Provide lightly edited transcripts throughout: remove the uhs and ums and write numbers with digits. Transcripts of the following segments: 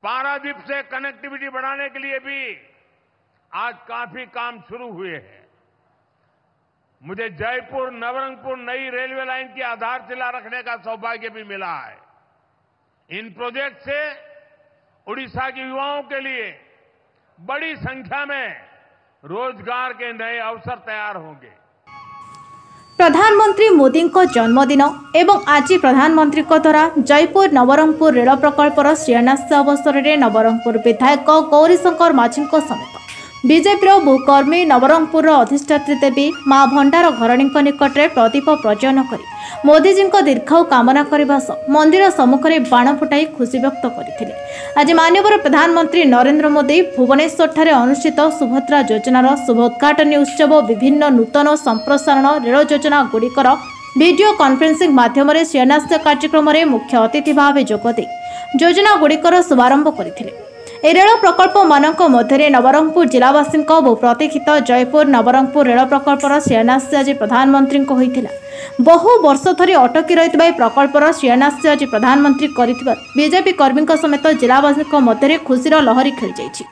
पारादीप से कनेक्टिविटी बढ़ाने के लिए भी आज काफी काम शुरू हुए हैं। मुझे जयपुर नवरंगपुर नई रेलवे लाइन की आधारशिला रखने का सौभाग्य भी मिला है। इन प्रोजेक्ट से उड़ीसा के युवाओं के लिए बड़ी संख्या में रोजगार के नए अवसर तैयार होंगे। प्रधानमंत्री मोदी को जन्मदिन एवं आज प्रधानमंत्री द्वारा जयपुर नवरंगपुर रेल प्रकल्पर शिलान्यास अवसर में नवरंगपुर विधायक गौरीशंकर माझी समेत बीजेपी बहुकर्मी नवरंगपुर अधिष्ठात्री देवी मां भंडार घरणी निकट में प्रदीप प्रज्वलन कर मोदीजी दीर्घायु कामना करने सह मंदिर सम्मुखें बाण फुटाई खुशी व्यक्त करते। आज माननीय प्रधानमंत्री नरेंद्र मोदी भुवनेश्वर अनुष्ठित सुभद्रा योजनार शुभ उद्घाटन उत्सव विभिन्न नूतन संप्रसारण रेल योजना गुड़िकर वीडियो कॉन्फ्रेंसिंग माध्यम शिलान्यास कार्यक्रम में मुख्य अतिथि भाव जोगदे योजना गुड़िकर शुभारंभ करते। रेल प्रकल्प मानक मध्य नवरंगपुर जिलावासी बहु प्रतीक्षित जयपुर नवरंगपुर रेल प्रकल्पर शिलान्यास आज प्रधानमंत्री होता। बहु वर्ष धरी अटकी रही प्रकल्पर शिलान्यास आज प्रधानमंत्री कर बीजेपी कर्मी समेत जिलावासी मध्य खुशीर लहरी खेल जाइछि।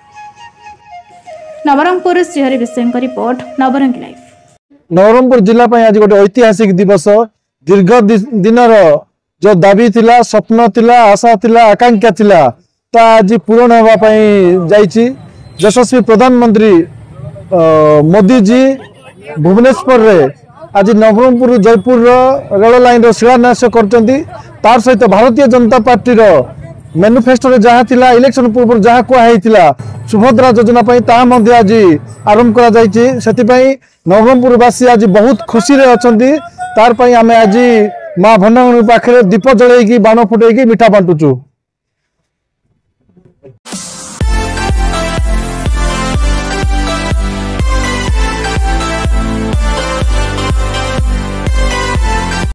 नवरंगपुर श्रीहरि विषय रिपोर्ट नवरंग लाइव। नवरंगपुर जिला आज गोटे ऐतिहासिक दिवस दीर्घ दिनर जो दाबी थिला स्वप्न थिला आशा थिला आकांक्षा थिला आज पूरण होगापी यशस्वी प्रधानमंत्री मोदी जी भुवनेश्वर रे आज नवरंगपुर जयपुर रेल लाइन शिलान्यास करछंती। तार सहित भारतीय जनता पार्टी मैनिफेस्टो जहाँ थिला इलेक्शन पूर्व जहाँ कहला सुभद्रा योजना आज आरंभ कर नवरंगपुरवासी आज बहुत खुशी रे अछंती। तार आम आज मां भंडार पाखे दीप जलैकी बाण फुटैकी मिठा बांटुचु।